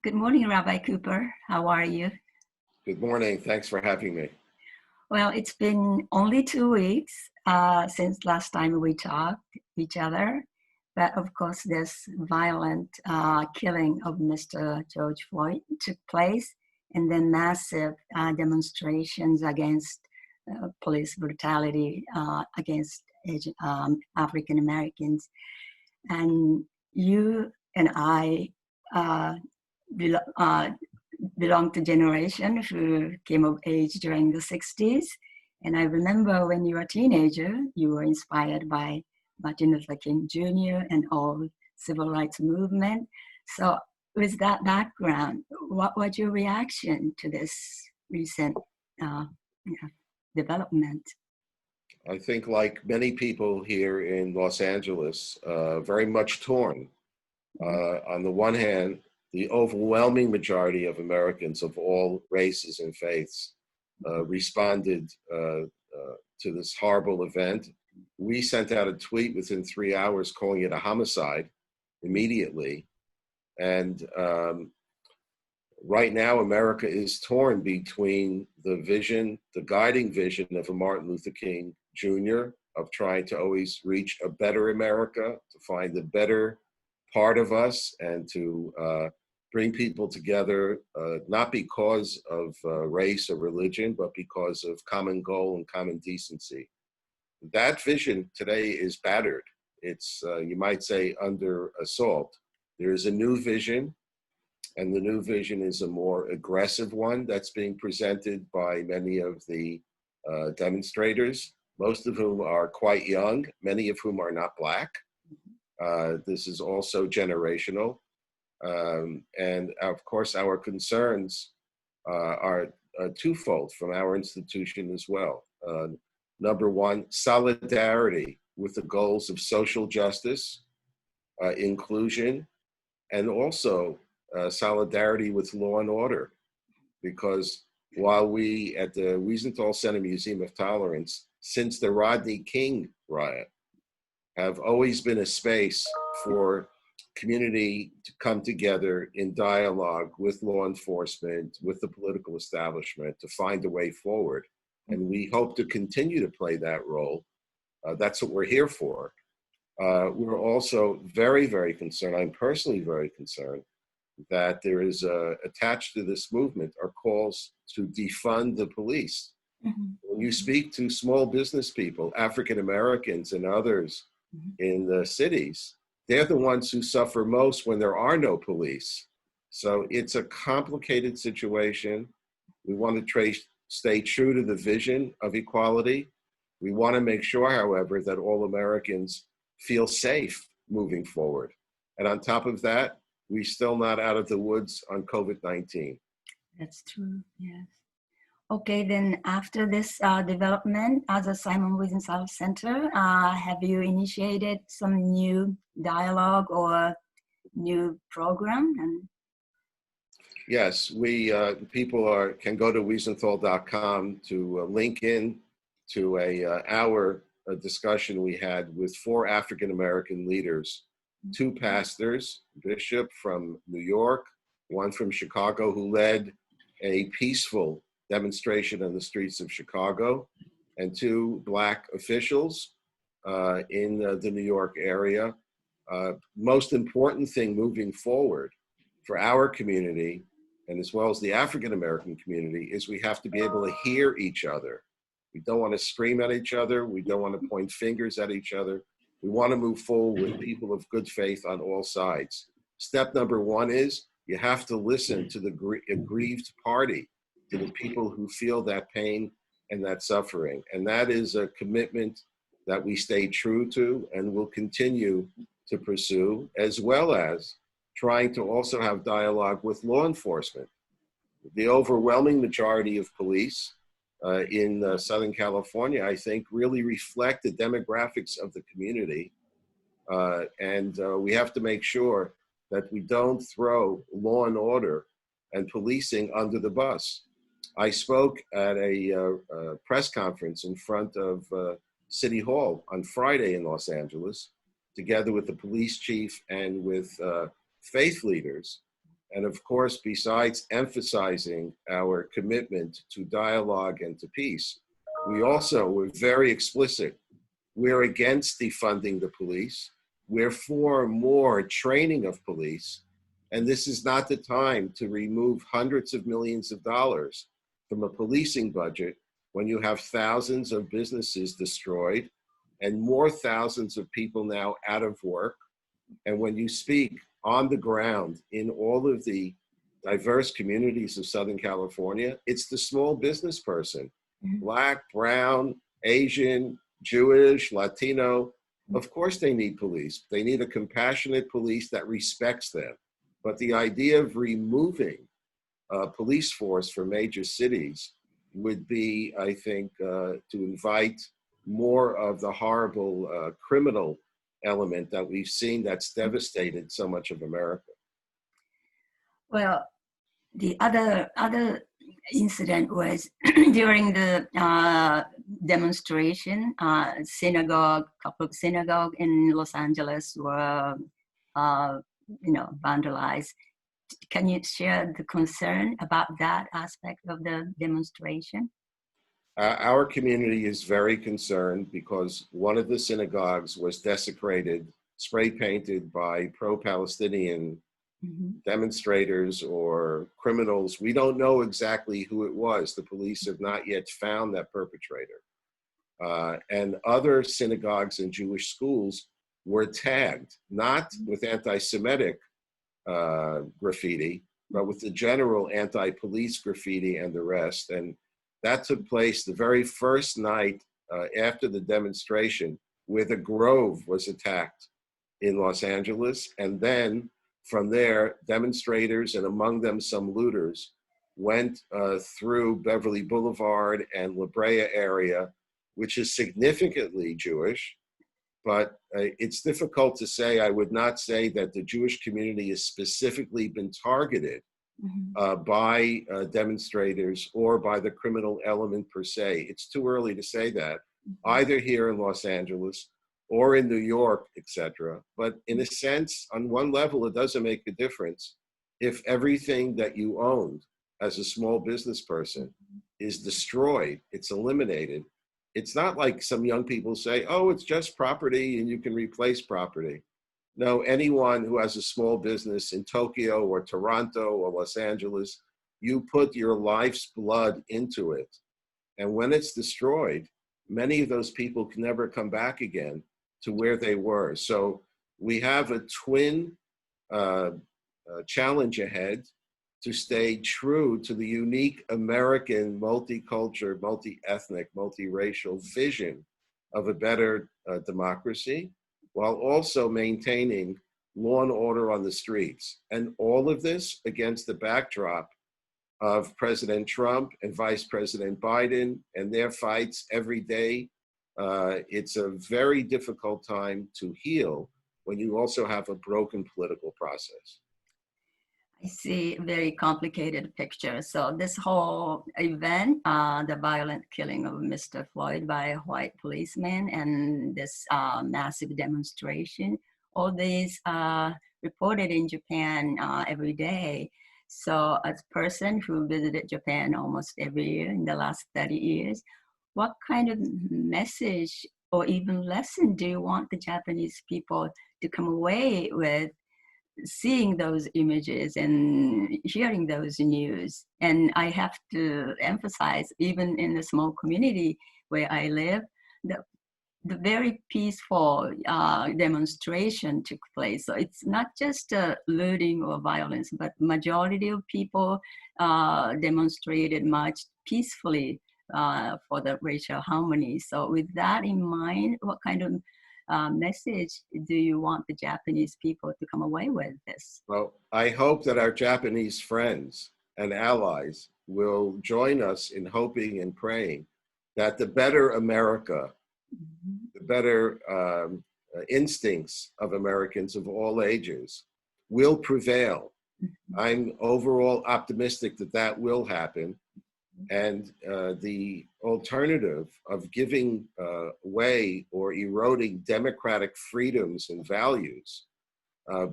Good morning, Rabbi Cooper. How are you? Good morning. Thanks for having me. Well, it's been only 2 weeks since last time we talked to each other. But of course, this violent killing of Mr. George Floyd took place, and then massive demonstrations against police brutality against African Americans. And you and I belong to generation who came of age during the 60s. And I remember when you were a teenager, you were inspired by Martin Luther King Jr. and all civil rights movement. So with that background, what was your reaction to this recent development? I think like many people here in Los Angeles, very much torn. On the one hand, the overwhelming majority of Americans of all races and faiths responded to this horrible event. We sent out a tweet within 3 hours calling it a homicide immediately. And right now, America is torn between the vision, the guiding vision of a Martin Luther King Jr. of trying to always reach a better America, to find the better part of us, and to bring people together, not because of race or religion, but because of common goal and common decency. That vision today is battered. It's, you might say, under assault. There is a new vision, and the new vision is a more aggressive one that's being presented by many of the demonstrators, most of whom are quite young, many of whom are not Black. This is also generational. And of course, our concerns are twofold from our institution as well. Number one, solidarity with the goals of social justice, inclusion, and also solidarity with law and order. Because while we at the Wiesenthal Center Museum of Tolerance, since the Rodney King riot, have always been a space for community to come together in dialogue with law enforcement, with the political establishment, to find a way forward. And we hope to continue to play that role. That's what we're here for. We're also very, very concerned, I'm personally very concerned, that there is attached to this movement are calls to defund the police. Mm-hmm. When you speak to small business people, African Americans and others in the cities, they're the ones who suffer most when there are no police. So it's a complicated situation. We want to stay true to the vision of equality. We want to make sure, however, that all Americans feel safe moving forward. And on top of that, we're still not out of the woods on COVID-19. That's true, yes. Okay, then after this development, as a Simon Wiesenthal Center, have you initiated some new dialogue or new program? Yes, we people can go to wiesenthal.com to link in to our discussion we had with 4 African American leaders, 2 pastors, bishop from New York, 1 from Chicago, who led a peaceful demonstration on the streets of Chicago, and 2 Black officials in the New York area. Most important thing moving forward for our community, and as well as the African American community, is we have to be able to hear each other. We don't want to scream at each other. We don't want to point fingers at each other. We want to move forward with people of good faith on all sides. Step number 1 is you have to listen to the aggrieved party, to the people who feel that pain and that suffering. And that is a commitment that we stay true to and will continue to pursue, as well as trying to also have dialogue with law enforcement. The overwhelming majority of police in Southern California, I think, really reflect the demographics of the community. And we have to make sure that we don't throw law and order and policing under the bus. I spoke at a press conference in front of City Hall on Friday in Los Angeles, together with the police chief and with faith leaders. And of course, besides emphasizing our commitment to dialogue and to peace, we also were very explicit. We're against defunding the police. We're for more training of police. And this is not the time to remove hundreds of millions of dollars from a policing budget when you have thousands of businesses destroyed and more thousands of people now out of work. And when you speak on the ground in all of the diverse communities of Southern California, it's the small business person, Black, brown, Asian, Jewish, Latino. Of course they need police. They need a compassionate police that respects them. But the idea of removing police force from major cities would be, I think, to invite more of the horrible criminal element that we've seen that's devastated so much of America. Well, the other incident was during the demonstration. Couple of synagogue in Los Angeles were, vandalized. Can you share the concern about that aspect of the demonstration? Our community is very concerned because one of the synagogues was desecrated, spray painted by pro-Palestinian demonstrators or criminals. We don't know exactly who it was. The police have not yet found that perpetrator. And other synagogues and Jewish schools were tagged, not with anti-Semitic graffiti, but with the general anti-police graffiti and the rest. And that took place the very first night after the demonstration, where the Grove was attacked in Los Angeles. And then from there, demonstrators, and among them some looters, went through Beverly Boulevard and La Brea area, which is significantly Jewish. But it's difficult to say. I would not say that the Jewish community has specifically been targeted by demonstrators or by the criminal element per se. It's too early to say that, either here in Los Angeles or in New York, etc. But in a sense, on one level, it doesn't make a difference if everything that you owned as a small business person is destroyed, it's eliminated. It's not like some young people say, oh, it's just property and you can replace property. No, anyone who has a small business in Tokyo or Toronto or Los Angeles, you put your life's blood into it. And when it's destroyed, many of those people can never come back again to where they were. So we have a twin challenge ahead to stay true to the unique American multicultural, multi-ethnic, multiracial vision of a better democracy, while also maintaining law and order on the streets. And all of this against the backdrop of President Trump and Vice President Biden and their fights every day. It's a very difficult time to heal when you also have a broken political process. I see a very complicated picture. So this whole event, the violent killing of Mr. Floyd by a white policeman, and this massive demonstration, all these reported in Japan every day. So as a person who visited Japan almost every year in the last 30 years, what kind of message or even lesson do you want the Japanese people to come away with seeing those images and hearing those news? And I have to emphasize, even in the small community where I live, the very peaceful demonstration took place. So it's not just looting or violence, but majority of people demonstrated much peacefully for the racial harmony. So with that in mind, what kind of message do you want the Japanese people to come away with this? Well, I hope that our Japanese friends and allies will join us in hoping and praying that the better America, the better instincts of Americans of all ages will prevail. I'm overall optimistic that that will happen. And the alternative of giving way or eroding democratic freedoms and values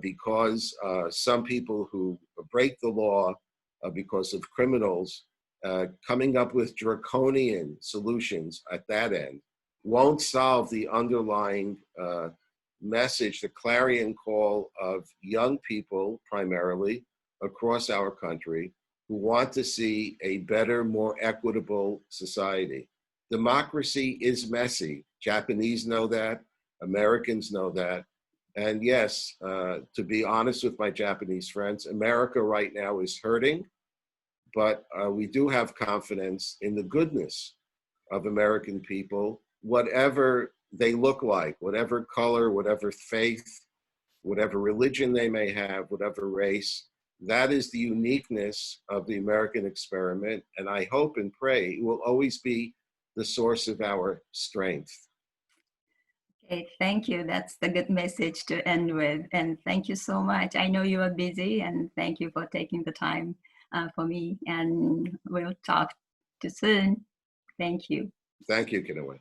because some people who break the law because of criminals coming up with draconian solutions at that end won't solve the underlying message, the clarion call of young people primarily across our country who want to see a better, more equitable society. Democracy is messy. Japanese know that. Americans know that. And yes, to be honest with my Japanese friends, America right now is hurting, but we do have confidence in the goodness of American people, whatever they look like, whatever color, whatever faith, whatever religion they may have, whatever race. That is the uniqueness of the American experiment. And I hope and pray it will always be the source of our strength. Okay, thank you. That's the good message to end with. And thank you so much. I know you are busy, and thank you for taking the time for me. And we'll talk to you soon. Thank you. Thank you, Kinoe.